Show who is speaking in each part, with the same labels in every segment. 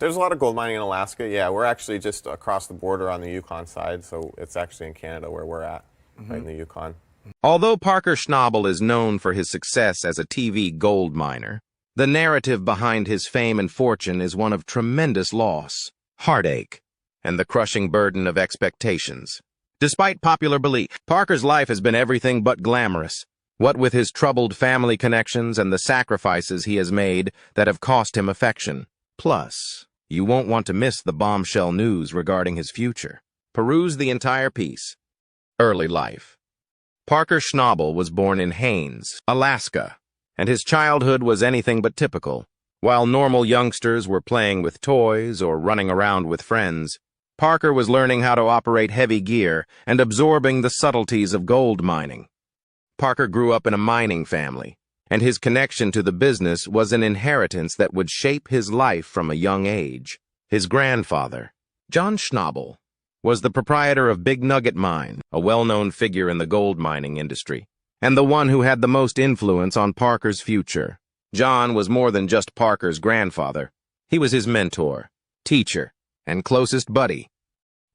Speaker 1: There's a lot of gold mining in Alaska. Yeah, we're actually just across the border on the Yukon side, so it's actually in Canada where we're at, right in the Yukon.
Speaker 2: Although Parker Schnabel is known for his success as a TV gold miner, the narrative behind his fame and fortune is one of tremendous loss, heartache, and the crushing burden of expectations. Despite popular belief, Parker's life has been everything but glamorous, what with his troubled family connections and the sacrifices he has made that have cost him affection. Plus, you won't want to miss the bombshell news regarding his future. Peruse the entire piece. Early life. Parker Schnabel was born in Haines, Alaska, and his childhood was anything but typical. While normal youngsters were playing with toys or running around with friends, Parker was learning how to operate heavy gear and absorbing the subtleties of gold mining. Parker grew up in a mining family, and his connection to the business was an inheritance that would shape his life from a young age. His grandfather, John Schnabel, was the proprietor of Big Nugget Mine, a well-known figure in the gold mining industry, and the one who had the most influence on Parker's future. John was more than just Parker's grandfather. He was his mentor, teacher, and closest buddy.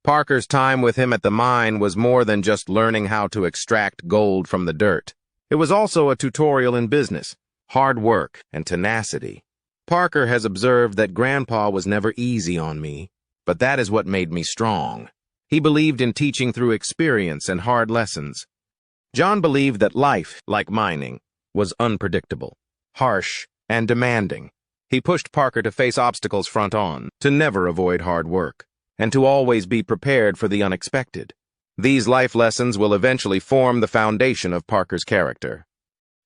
Speaker 2: Parker's time with him at the mine was more than just learning how to extract gold from the dirt. It was also a tutorial in business, hard work, and tenacity. Parker has observed that Grandpa was never easy on me, but that is what made me strong. He believed in teaching through experience and hard lessons. John believed that life, like mining, was unpredictable, harsh, and demanding. He pushed Parker to face obstacles front on, to never avoid hard work, and to always be prepared for the unexpected. These life lessons will eventually form the foundation of Parker's character.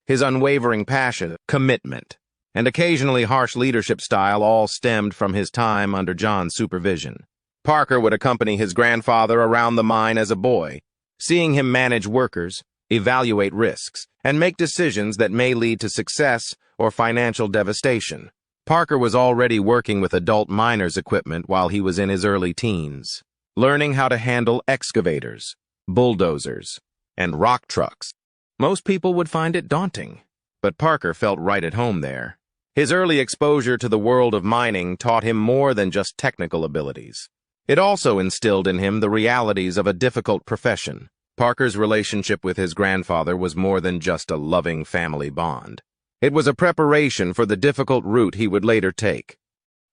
Speaker 2: His unwavering passion, commitment, and occasionally harsh leadership style all stemmed from his time under John's supervision. Parker would accompany his grandfather around the mine as a boy, seeing him manage workers, evaluate risks, and make decisions that may lead to success or financial devastation. Parker was already working with adult miners' equipment while he was in his early teens, learning how to handle excavators, bulldozers, and rock trucks. Most people would find it daunting, but Parker felt right at home there. His early exposure to the world of mining taught him more than just technical abilities. It also instilled in him the realities of a difficult profession. Parker's relationship with his grandfather was more than just a loving family bond. It was a preparation for the difficult route he would later take.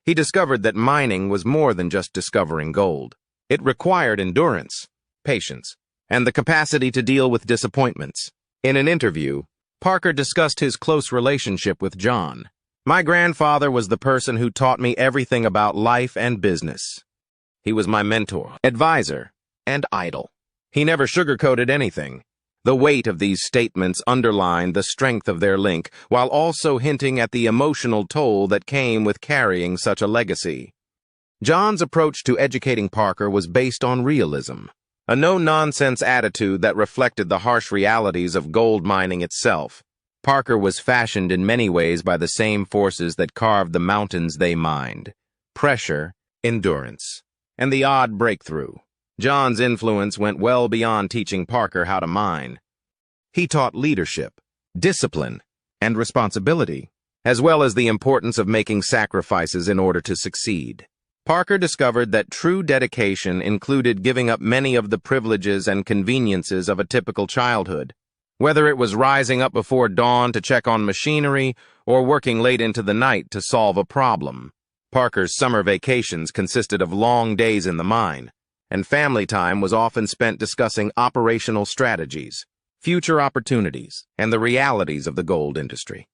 Speaker 2: He discovered that mining was more than just discovering gold. It required endurance, patience, and the capacity to deal with disappointments. In an interview, Parker discussed his close relationship with John. "My grandfather was the person who taught me everything about life and business. He was my mentor, advisor, and idol. He never sugarcoated anything." The weight of these statements underlined the strength of their link, while also hinting at the emotional toll that came with carrying such a legacy. John's approach to educating Parker was based on realism, a no-nonsense attitude that reflected the harsh realities of gold mining itself. Parker was fashioned in many ways by the same forces that carved the mountains they mined: pressure, endurance, and the odd breakthrough. John's influence went well beyond teaching Parker how to mine. He taught leadership, discipline, and responsibility, as well as the importance of making sacrifices in order to succeed. Parker discovered that true dedication included giving up many of the privileges and conveniences of a typical childhood, whether it was rising up before dawn to check on machinery or working late into the night to solve a problem. Parker's summer vacations consisted of long days in the mine, and family time was often spent discussing operational strategies, future opportunities, and the realities of the gold industry.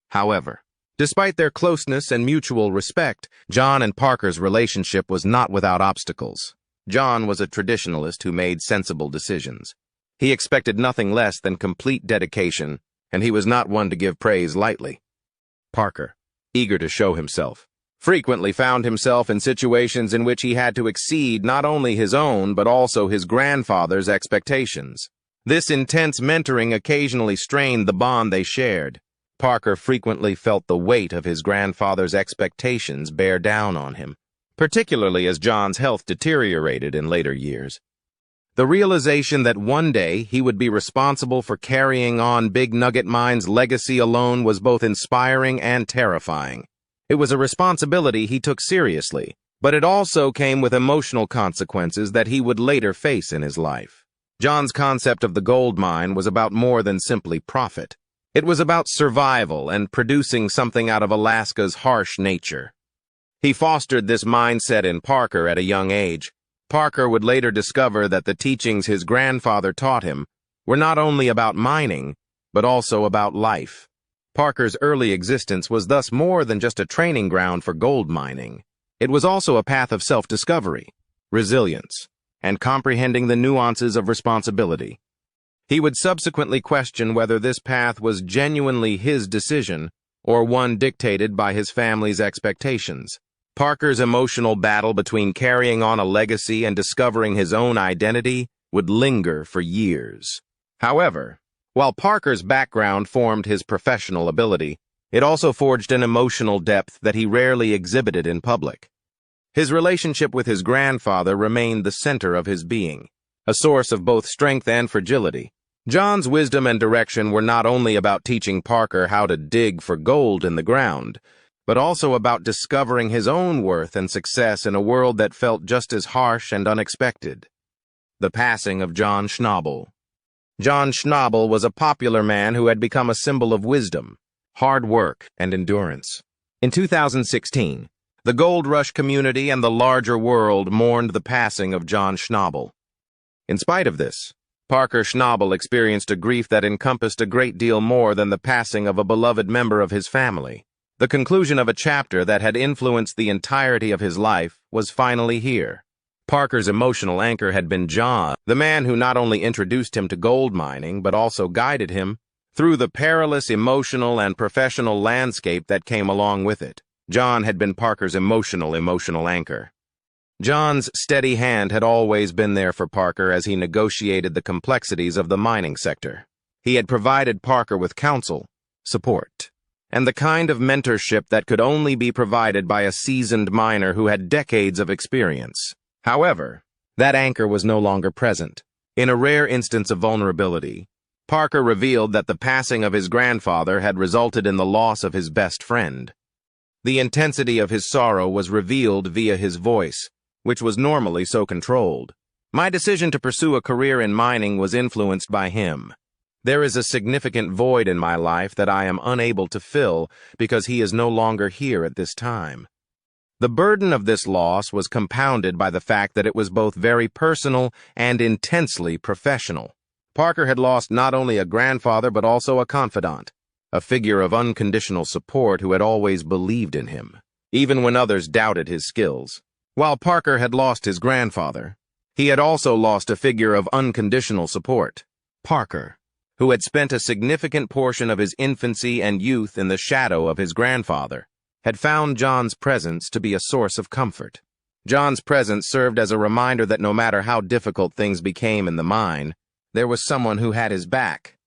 Speaker 2: However, despite their closeness and mutual respect, John and Parker's relationship was not without obstacles. John was a traditionalist who made sensible decisions. He expected nothing less than complete dedication, and he was not one to give praise lightly. Parker, eager to show himself, frequently found himself in situations in which he had to exceed not only his own but also his grandfather's expectations. This intense mentoring occasionally strained the bond they shared. Parker frequently felt the weight of his grandfather's expectations bear down on him, particularly as John's health deteriorated in later years. The realization that one day he would be responsible for carrying on Big Nugget Mine's legacy alone was both inspiring and terrifying. It was a responsibility he took seriously, but it also came with emotional consequences that he would later face in his life. John's concept of the gold mine was about more than simply profit. It was about survival and producing something out of Alaska's harsh nature. He fostered this mindset in Parker at a young age. Parker would later discover that the teachings his grandfather taught him were not only about mining, but also about life. Parker's early existence was thus more than just a training ground for gold mining. It was also a path of self-discovery, resilience, and comprehending the nuances of responsibility. He would subsequently question whether this path was genuinely his decision or one dictated by his family's expectations. Parker's emotional battle between carrying on a legacy and discovering his own identity would linger for years. However, while Parker's background formed his professional ability, it also forged an emotional depth that he rarely exhibited in public. His relationship with his grandfather remained the center of his being, a source of both strength and fragility. John's wisdom and direction were not only about teaching Parker how to dig for gold in the ground, but also about discovering his own worth and success in a world that felt just as harsh and unexpected. The passing of John Schnabel. John Schnabel was a popular man who had become a symbol of wisdom, hard work, and endurance. In 2016, the gold rush community and the larger world mourned the passing of John Schnabel. In spite of this, Parker Schnabel experienced a grief that encompassed a great deal more than the passing of a beloved member of his family. The conclusion of a chapter that had influenced the entirety of his life was finally here. Parker's emotional anchor had been John, the man who not only introduced him to gold mining, but also guided him through the perilous emotional and professional landscape that came along with it. John had been Parker's emotional anchor. John's steady hand had always been there for Parker as he negotiated the complexities of the mining sector. He had provided Parker with counsel, support, and the kind of mentorship that could only be provided by a seasoned miner who had decades of experience. However, that anchor was no longer present. In a rare instance of vulnerability, Parker revealed that the passing of his grandfather had resulted in the loss of his best friend. The intensity of his sorrow was revealed via his voice, which was normally so controlled. My decision to pursue a career in mining was influenced by him. There is a significant void in my life that I am unable to fill because he is no longer here at this time. The burden of this loss was compounded by the fact that it was both very personal and intensely professional. Parker had lost not only a grandfather but also a confidant, a figure of unconditional support who had always believed in him, even when others doubted his skills. While Parker had lost his grandfather, he had also lost a figure of unconditional support. Parker, who had spent a significant portion of his infancy and youth in the shadow of his grandfather, had found John's presence to be a source of comfort. John's presence served as a reminder that no matter how difficult things became in the mine, there was someone who had his back.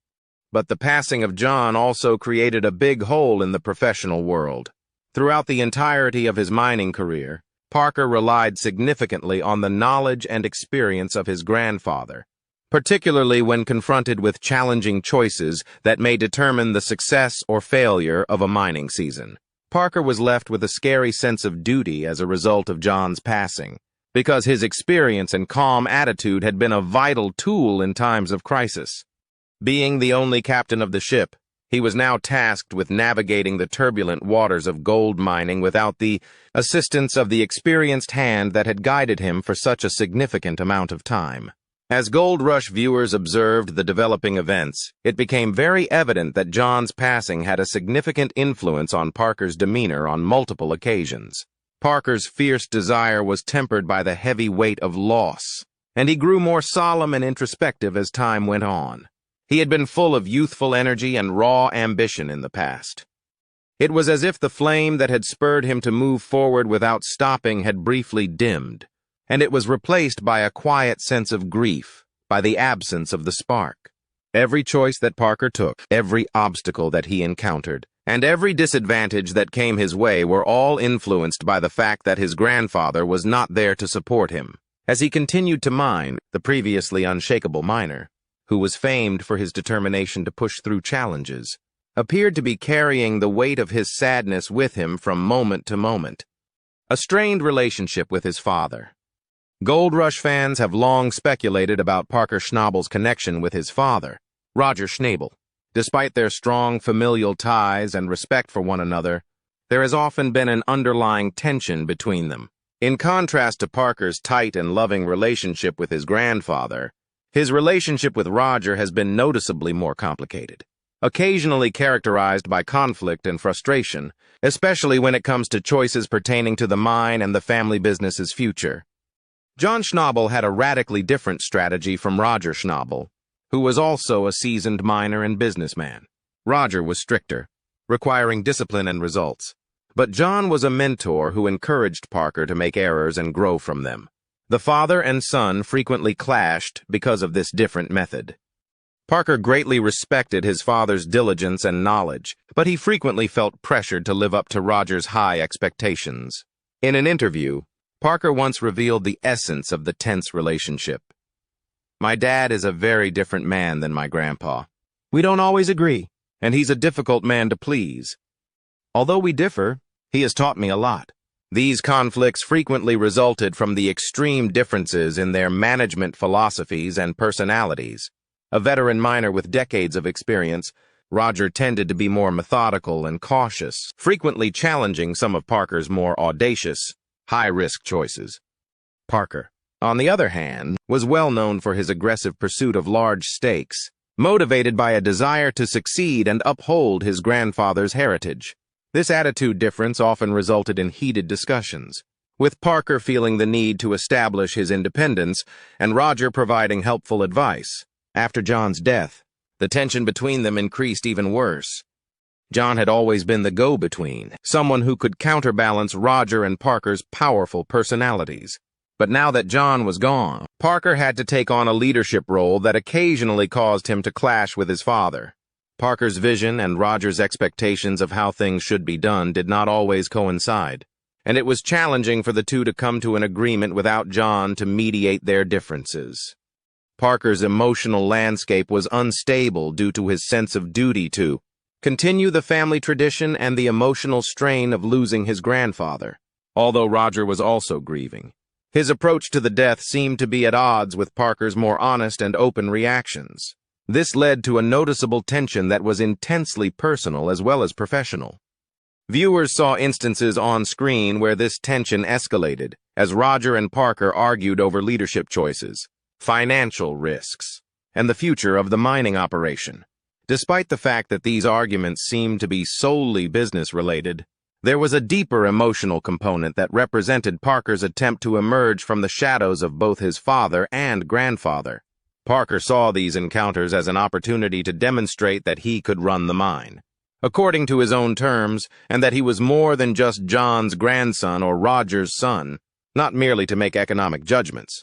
Speaker 2: But the passing of John also created a big hole in the professional world. Throughout the entirety of his mining career, Parker relied significantly on the knowledge and experience of his grandfather, particularly when confronted with challenging choices that may determine the success or failure of a mining season. Parker was left with a scary sense of duty as a result of John's passing, because his experience and calm attitude had been a vital tool in times of crisis. Being the only captain of the ship, he was now tasked with navigating the turbulent waters of gold mining without the assistance of the experienced hand that had guided him for such a significant amount of time. As Gold Rush viewers observed the developing events, it became very evident that John's passing had a significant influence on Parker's demeanor on multiple occasions. Parker's fierce desire was tempered by the heavy weight of loss, and he grew more solemn and introspective as time went on. He had been full of youthful energy and raw ambition in the past. It was as if the flame that had spurred him to move forward without stopping had briefly dimmed, and it was replaced by a quiet sense of grief, by the absence of the spark. Every choice that Parker took, every obstacle that he encountered, and every disadvantage that came his way were all influenced by the fact that his grandfather was not there to support him. As he continued to mine, the previously unshakable miner, who was famed for his determination to push through challenges, appeared to be carrying the weight of his sadness with him from moment to moment. A strained relationship with his father. Gold Rush fans have long speculated about Parker Schnabel's connection with his father, Roger Schnabel. Despite their strong familial ties and respect for one another, there has often been an underlying tension between them. In contrast to Parker's tight and loving relationship with his grandfather, his relationship with Roger has been noticeably more complicated, occasionally characterized by conflict and frustration, especially when it comes to choices pertaining to the mine and the family business's future. John Schnabel had a radically different strategy from Roger Schnabel, who was also a seasoned miner and businessman. Roger was stricter, requiring discipline and results. But John was a mentor who encouraged Parker to make errors and grow from them. The father and son frequently clashed because of this different method. Parker greatly respected his father's diligence and knowledge, but he frequently felt pressured to live up to Roger's high expectations. In an interview, Parker once revealed the essence of the tense relationship. "My dad is a very different man than my grandpa. We don't always agree, and he's a difficult man to please. Although we differ, he has taught me a lot." These conflicts frequently resulted from the extreme differences in their management philosophies and personalities. A veteran miner with decades of experience, Roger tended to be more methodical and cautious, frequently challenging some of Parker's more audacious, high-risk choices. Parker, on the other hand, was well known for his aggressive pursuit of large stakes, motivated by a desire to succeed and uphold his grandfather's heritage. This attitude difference often resulted in heated discussions, with Parker feeling the need to establish his independence and Roger providing helpful advice. After John's death, the tension between them increased even worse. John had always been the go-between, someone who could counterbalance Roger and Parker's powerful personalities. But now that John was gone, Parker had to take on a leadership role that occasionally caused him to clash with his father. Parker's vision and Roger's expectations of how things should be done did not always coincide, and it was challenging for the two to come to an agreement without John to mediate their differences. Parker's emotional landscape was unstable due to his sense of duty to continue the family tradition and the emotional strain of losing his grandfather, although Roger was also grieving. His approach to the death seemed to be at odds with Parker's more honest and open reactions. This led to a noticeable tension that was intensely personal as well as professional. Viewers saw instances on screen where this tension escalated as Roger and Parker argued over leadership choices, financial risks, and the future of the mining operation. Despite the fact that these arguments seemed to be solely business-related, there was a deeper emotional component that represented Parker's attempt to emerge from the shadows of both his father and grandfather. Parker saw these encounters as an opportunity to demonstrate that he could run the mine, according to his own terms, and that he was more than just John's grandson or Roger's son, not merely to make economic judgments.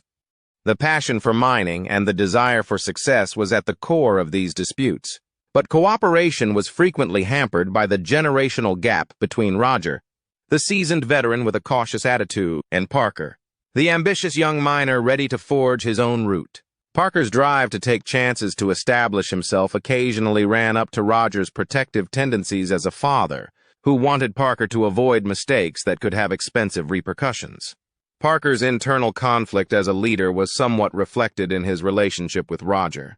Speaker 2: The passion for mining and the desire for success was at the core of these disputes, but cooperation was frequently hampered by the generational gap between Roger, the seasoned veteran with a cautious attitude, and Parker, the ambitious young miner ready to forge his own route. Parker's drive to take chances to establish himself occasionally ran up to Roger's protective tendencies as a father, who wanted Parker to avoid mistakes that could have expensive repercussions. Parker's internal conflict as a leader was somewhat reflected in his relationship with Roger.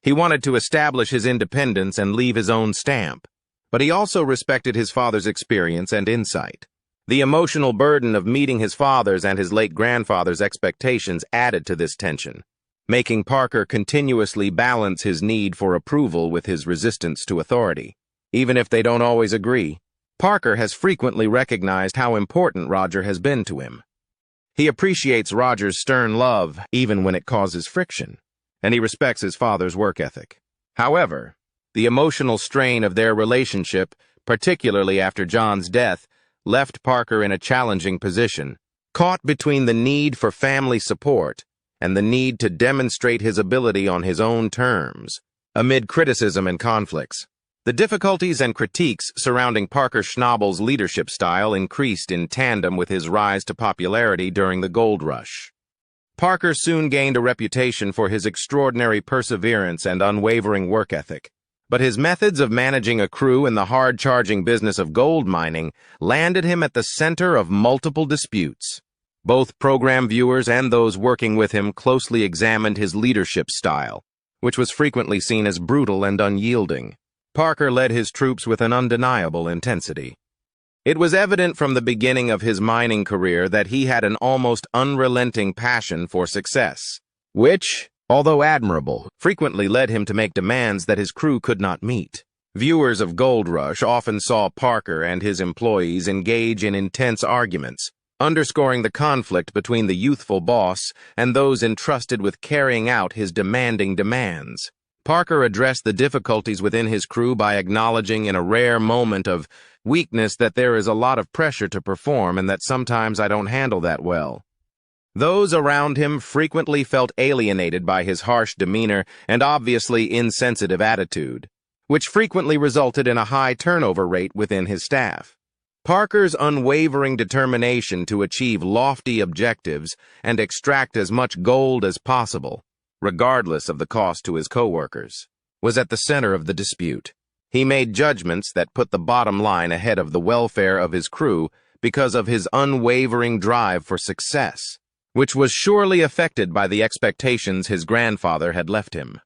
Speaker 2: He wanted to establish his independence and leave his own stamp, but he also respected his father's experience and insight. The emotional burden of meeting his father's and his late grandfather's expectations added to this tension, making Parker continuously balance his need for approval with his resistance to authority. Even if they don't always agree, Parker has frequently recognized how important Roger has been to him. He appreciates Roger's stern love, even when it causes friction, and he respects his father's work ethic. However, the emotional strain of their relationship, particularly after John's death, left Parker in a challenging position, caught between the need for family support and the need to demonstrate his ability on his own terms. Amid criticism and conflicts, the difficulties and critiques surrounding Parker Schnabel's leadership style increased in tandem with his rise to popularity during the gold rush. Parker soon gained a reputation for his extraordinary perseverance and unwavering work ethic, But his methods of managing a crew in the hard-charging business of gold mining landed him at the center of multiple disputes. Both program viewers and those working with him closely examined his leadership style, which was frequently seen as brutal and unyielding. Parker led his troops with an undeniable intensity. It was evident from the beginning of his mining career that he had an almost unrelenting passion for success, which, although admirable, frequently led him to make demands that his crew could not meet. Viewers of Gold Rush often saw Parker and his employees engage in intense arguments, underscoring the conflict between the youthful boss and those entrusted with carrying out his demanding demands. Parker addressed the difficulties within his crew by acknowledging in a rare moment of weakness that there is a lot of pressure to perform and that sometimes I don't handle that well. Those around him frequently felt alienated by his harsh demeanor and obviously insensitive attitude, which frequently resulted in a high turnover rate within his staff. Parker's unwavering determination to achieve lofty objectives and extract as much gold as possible, regardless of the cost to his coworkers, was at the center of the dispute. He made judgments that put the bottom line ahead of the welfare of his crew because of his unwavering drive for success, which was surely affected by the expectations his grandfather had left him.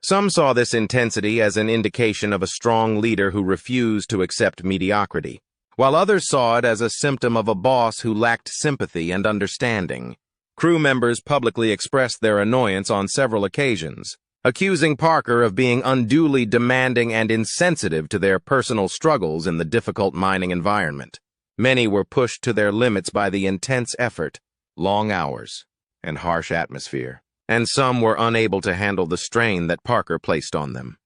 Speaker 2: Some saw this intensity as an indication of a strong leader who refused to accept mediocrity, while others saw it as a symptom of a boss who lacked sympathy and understanding. Crew members publicly expressed their annoyance on several occasions, accusing Parker of being unduly demanding and insensitive to their personal struggles in the difficult mining environment. Many were pushed to their limits by the intense effort, long hours, and harsh atmosphere, and some were unable to handle the strain that Parker placed on them.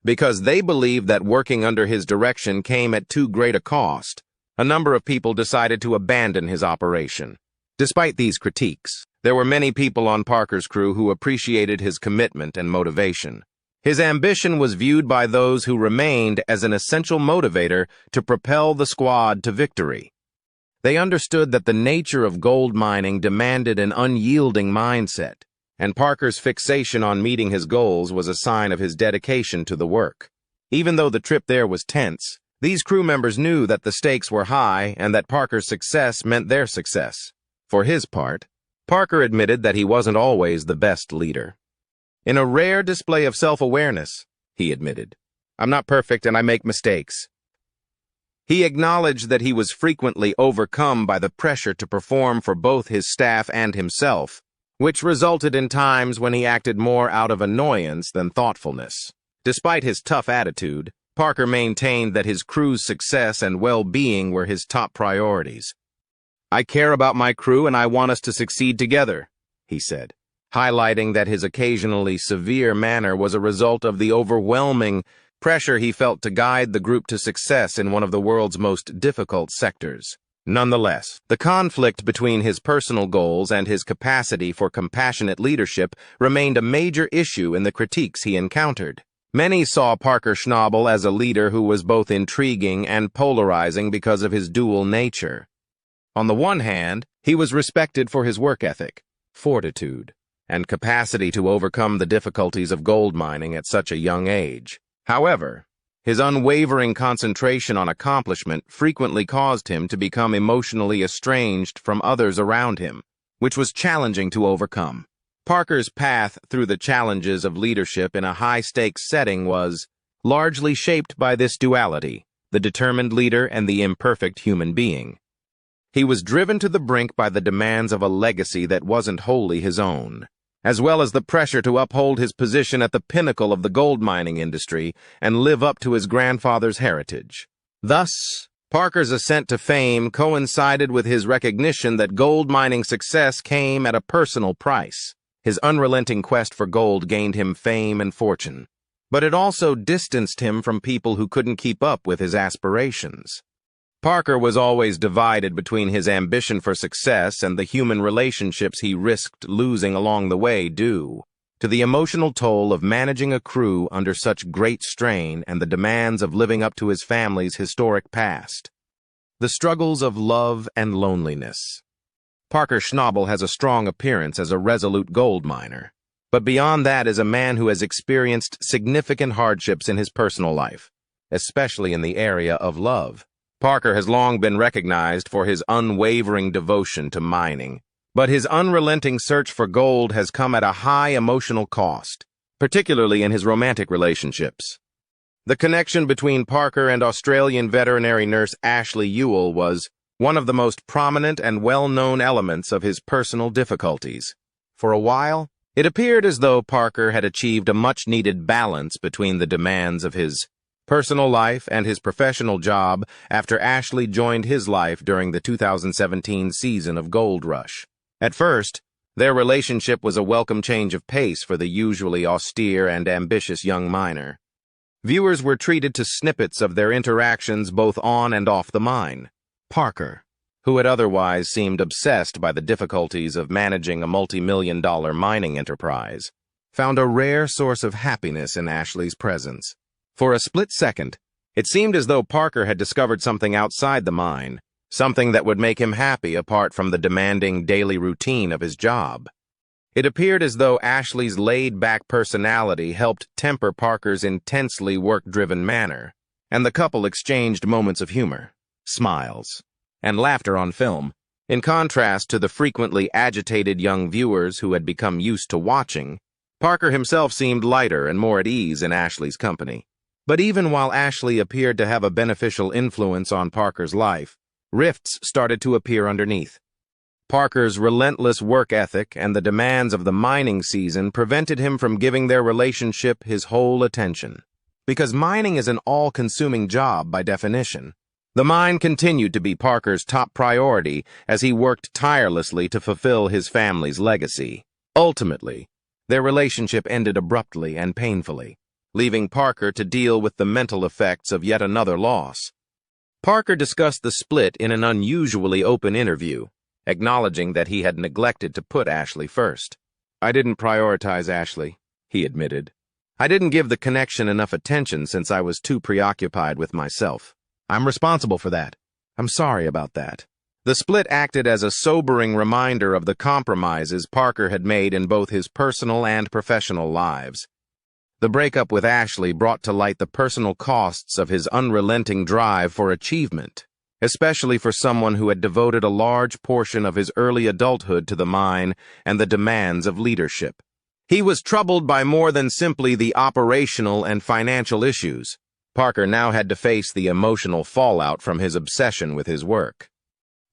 Speaker 2: Because they believed that working under his direction came at too great a cost, a number of people decided to abandon his operation. Despite these critiques, there were many people on Parker's crew who appreciated his commitment and motivation. His ambition was viewed by those who remained as an essential motivator to propel the squad to victory. They understood that the nature of gold mining demanded an unyielding mindset, and Parker's fixation on meeting his goals was a sign of his dedication to the work. Even though the trip there was tense, these crew members knew that the stakes were high and that Parker's success meant their success. For his part, Parker admitted that he wasn't always the best leader. In a rare display of self-awareness, he admitted, "I'm not perfect and I make mistakes." He acknowledged that he was frequently overcome by the pressure to perform for both his staff and himself, which resulted in times when he acted more out of annoyance than thoughtfulness. Despite his tough attitude, Parker maintained that his crew's success and well-being were his top priorities. "I care about my crew and I want us to succeed together," he said, highlighting that his occasionally severe manner was a result of the overwhelming pressure he felt to guide the group to success in one of the world's most difficult sectors. Nonetheless, the conflict between his personal goals and his capacity for compassionate leadership remained a major issue in the critiques he encountered. Many saw Parker Schnabel as a leader who was both intriguing and polarizing because of his dual nature. On the one hand, he was respected for his work ethic, fortitude, and capacity to overcome the difficulties of gold mining at such a young age. However, his unwavering concentration on accomplishment frequently caused him to become emotionally estranged from others around him, which was challenging to overcome. Parker's path through the challenges of leadership in a high-stakes setting was largely shaped by this duality, the determined leader and the imperfect human being. He was driven to the brink by the demands of a legacy that wasn't wholly his own, as well as the pressure to uphold his position at the pinnacle of the gold mining industry and live up to his grandfather's heritage. Thus, Parker's ascent to fame coincided with his recognition that gold mining success came at a personal price. His unrelenting quest for gold gained him fame and fortune, but it also distanced him from people who couldn't keep up with his aspirations. Parker was always divided between his ambition for success and the human relationships he risked losing along the way due to the emotional toll of managing a crew under such great strain and the demands of living up to his family's historic past. The struggles of love and loneliness. Parker Schnabel has a strong appearance as a resolute gold miner, but beyond that is a man who has experienced significant hardships in his personal life, especially in the area of love. Parker has long been recognized for his unwavering devotion to mining, but his unrelenting search for gold has come at a high emotional cost, particularly in his romantic relationships. The connection between Parker and Australian veterinary nurse Ashley Ewell was one of the most prominent and well-known elements of his personal difficulties. For a while, it appeared as though Parker had achieved a much-needed balance between the demands of his personal life and his professional job after Ashley joined his life during the 2017 season of Gold Rush. At first, their relationship was a welcome change of pace for the usually austere and ambitious young miner. Viewers were treated to snippets of their interactions both on and off the mine. Parker, who had otherwise seemed obsessed by the difficulties of managing a multi-million-dollar mining enterprise, found a rare source of happiness in Ashley's presence. For a split second, it seemed as though Parker had discovered something outside the mine, something that would make him happy apart from the demanding daily routine of his job. It appeared as though Ashley's laid-back personality helped temper Parker's intensely work-driven manner, and the couple exchanged moments of humor, smiles, and laughter on film, in contrast to the frequently agitated young viewers who had become used to watching. Parker himself seemed lighter and more at ease in Ashley's company. But even while Ashley appeared to have a beneficial influence on Parker's life, rifts started to appear underneath. Parker's relentless work ethic and the demands of the mining season prevented him from giving their relationship his whole attention. Because mining is an all-consuming job by definition, the mine continued to be Parker's top priority as he worked tirelessly to fulfill his family's legacy. Ultimately, their relationship ended abruptly and painfully, leaving Parker to deal with the mental effects of yet another loss. Parker discussed the split in an unusually open interview, acknowledging that he had neglected to put Ashley first. "I didn't prioritize Ashley," he admitted. "I didn't give the connection enough attention since I was too preoccupied with myself. I'm responsible for that. I'm sorry about that." The split acted as a sobering reminder of the compromises Parker had made in both his personal and professional lives. The breakup with Ashley brought to light the personal costs of his unrelenting drive for achievement, especially for someone who had devoted a large portion of his early adulthood to the mine and the demands of leadership. He was troubled by more than simply the operational and financial issues. Parker now had to face the emotional fallout from his obsession with his work.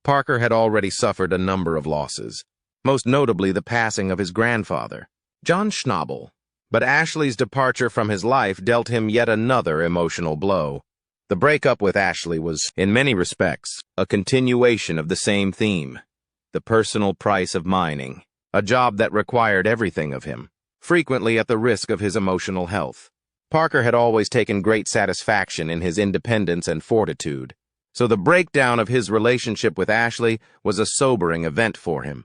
Speaker 2: Parker had already suffered a number of losses, most notably the passing of his grandfather, John Schnabel. But Ashley's departure from his life dealt him yet another emotional blow. The breakup with Ashley was, in many respects, a continuation of the same theme: the personal price of mining, a job that required everything of him, frequently at the risk of his emotional health. Parker had always taken great satisfaction in his independence and fortitude, so the breakdown of his relationship with Ashley was a sobering event for him.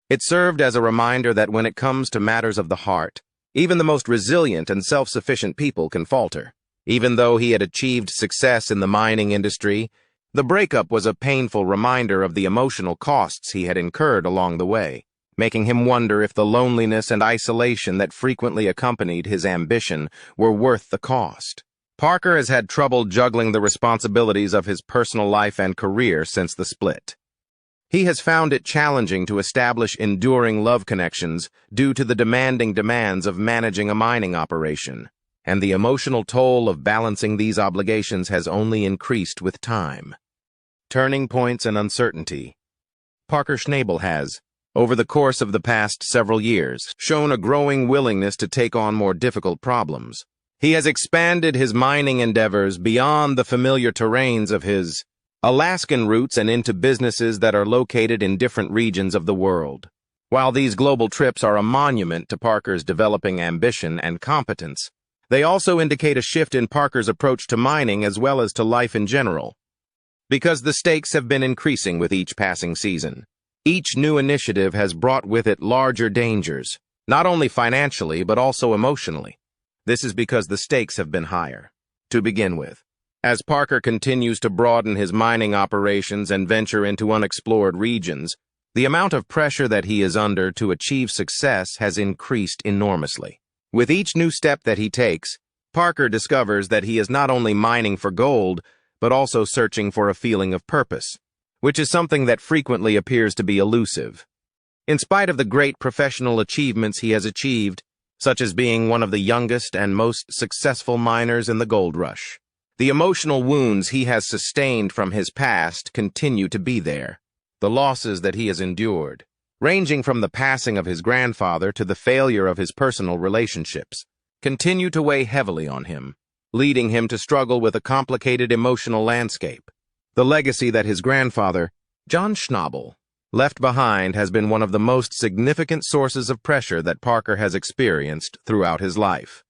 Speaker 2: It served as a reminder that when it comes to matters of the heart, even the most resilient and self-sufficient people can falter. Even though he had achieved success in the mining industry, the breakup was a painful reminder of the emotional costs he had incurred along the way, making him wonder if the loneliness and isolation that frequently accompanied his ambition were worth the cost. Parker has had trouble juggling the responsibilities of his personal life and career since the split. He has found it challenging to establish enduring love connections due to the demanding demands of managing a mining operation, and the emotional toll of balancing these obligations has only increased with time. Turning points and uncertainty. Parker Schnabel has, over the course of the past several years, shown a growing willingness to take on more difficult problems. He has expanded his mining endeavors beyond the familiar terrains of his Alaskan roots and into businesses that are located in different regions of the world. While these global trips are a monument to Parker's developing ambition and competence, they also indicate a shift in Parker's approach to mining as well as to life in general. Because the stakes have been increasing with each passing season, each new initiative has brought with it larger dangers, not only financially but also emotionally. This is because the stakes have been higher. To begin with, as Parker continues to broaden his mining operations and venture into unexplored regions, The amount of pressure that he is under to achieve success has increased enormously. With each new step that he takes, Parker discovers that he is not only mining for gold, but also searching for a feeling of purpose, which is something that frequently appears to be elusive. In spite of the great professional achievements he has achieved, such as being one of the youngest and most successful miners in the gold rush, the emotional wounds he has sustained from his past continue to be there. The losses that he has endured, ranging from the passing of his grandfather to the failure of his personal relationships, continue to weigh heavily on him, leading him to struggle with a complicated emotional landscape. The legacy that his grandfather, John Schnabel, left behind has been one of the most significant sources of pressure that Parker has experienced throughout his life.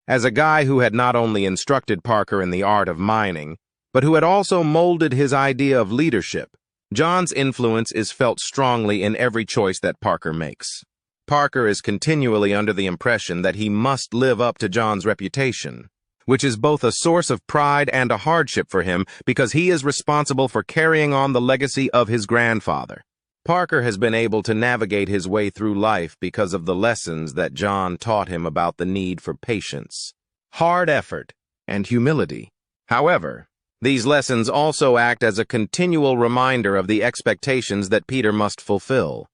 Speaker 2: As a guy who had not only instructed Parker in the art of mining, but who had also molded his idea of leadership, John's influence is felt strongly in every choice that Parker makes. Parker is continually under the impression that he must live up to John's reputation, which is both a source of pride and a hardship for him because he is responsible for carrying on the legacy of his grandfather. Parker has been able to navigate his way through life because of the lessons that John taught him about the need for patience, hard effort, and humility. However, these lessons also act as a continual reminder of the expectations that Peter must fulfill.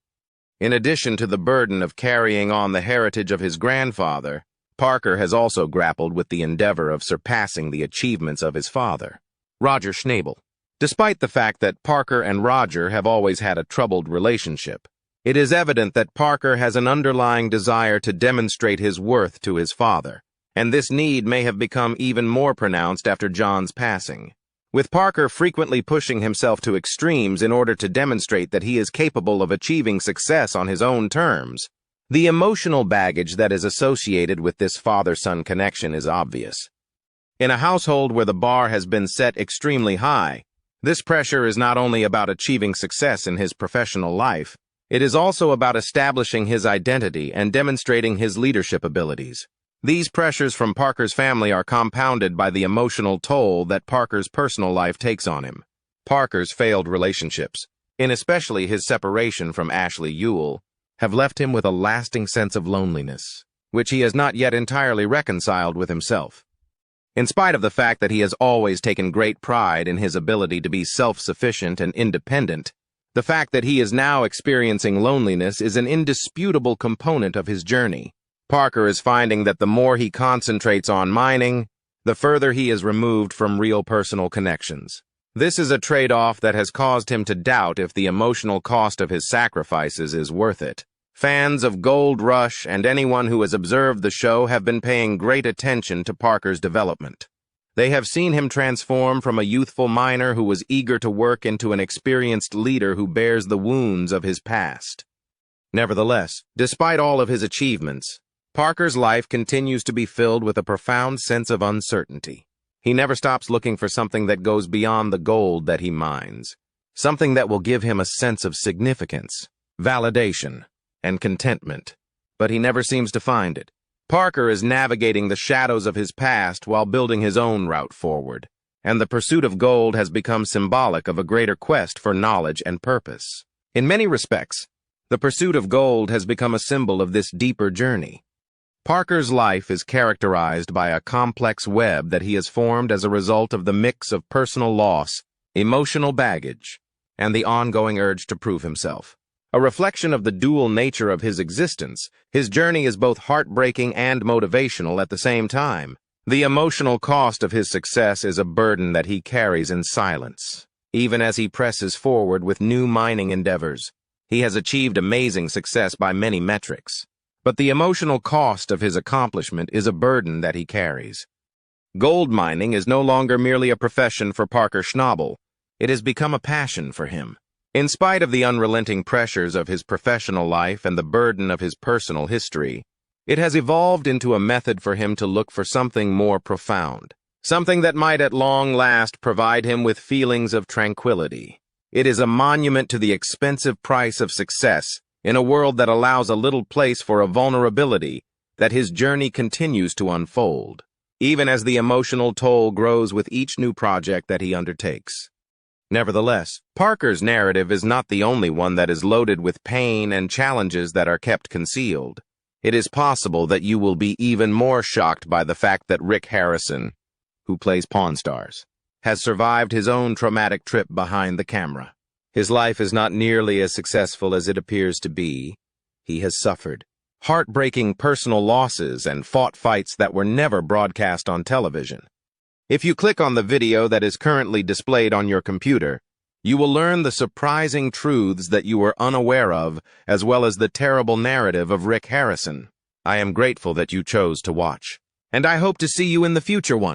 Speaker 2: In addition to the burden of carrying on the heritage of his grandfather, Parker has also grappled with the endeavor of surpassing the achievements of his father, Roger Schnabel. Despite the fact that Parker and Roger have always had a troubled relationship, it is evident that Parker has an underlying desire to demonstrate his worth to his father, and this need may have become even more pronounced after John's passing. With Parker frequently pushing himself to extremes in order to demonstrate that he is capable of achieving success on his own terms, the emotional baggage that is associated with this father-son connection is obvious. In a household where the bar has been set extremely high, this pressure is not only about achieving success in his professional life, it is also about establishing his identity and demonstrating his leadership abilities. These pressures from Parker's family are compounded by the emotional toll that Parker's personal life takes on him. Parker's failed relationships, and especially his separation from Ashley Ewell, have left him with a lasting sense of loneliness, which he has not yet entirely reconciled with himself. In spite of the fact that he has always taken great pride in his ability to be self-sufficient and independent, the fact that he is now experiencing loneliness is an indisputable component of his journey. Parker is finding that the more he concentrates on mining, the further he is removed from real personal connections. This is a trade-off that has caused him to doubt if the emotional cost of his sacrifices is worth it. Fans of Gold Rush and anyone who has observed the show have been paying great attention to Parker's development. They have seen him transform from a youthful miner who was eager to work into an experienced leader who bears the wounds of his past. Nevertheless, despite all of his achievements, Parker's life continues to be filled with a profound sense of uncertainty. He never stops looking for something that goes beyond the gold that he mines, something that will give him a sense of significance, validation, and contentment. But he never seems to find it. Parker is navigating the shadows of his past while building his own route forward, and the pursuit of gold has become symbolic of a greater quest for knowledge and purpose. In many respects, the pursuit of gold has become a symbol of this deeper journey. Parker's life is characterized by a complex web that he has formed as a result of the mix of personal loss, emotional baggage, and the ongoing urge to prove himself. A reflection of the dual nature of his existence, his journey is both heartbreaking and motivational at the same time. The emotional cost of his success is a burden that he carries in silence. Even as he presses forward with new mining endeavors, he has achieved amazing success by many metrics. But the emotional cost of his accomplishment is a burden that he carries. Gold mining is no longer merely a profession for Parker Schnabel. It has become a passion for him. In spite of the unrelenting pressures of his professional life and the burden of his personal history, it has evolved into a method for him to look for something more profound, something that might at long last provide him with feelings of tranquility. It is a monument to the expensive price of success in a world that allows a little place for a vulnerability that his journey continues to unfold, even as the emotional toll grows with each new project that he undertakes. Nevertheless, Parker's narrative is not the only one that is loaded with pain and challenges that are kept concealed. It is possible that you will be even more shocked by the fact that Rick Harrison, who plays Pawn Stars, has survived his own traumatic trip behind the camera. His life is not nearly as successful as it appears to be. He has suffered heartbreaking personal losses and fought fights that were never broadcast on television. If you click on the video that is currently displayed on your computer, you will learn the surprising truths that you were unaware of, as well as the terrible narrative of Rick Harrison. I am grateful that you chose to watch, and I hope to see you in the future one.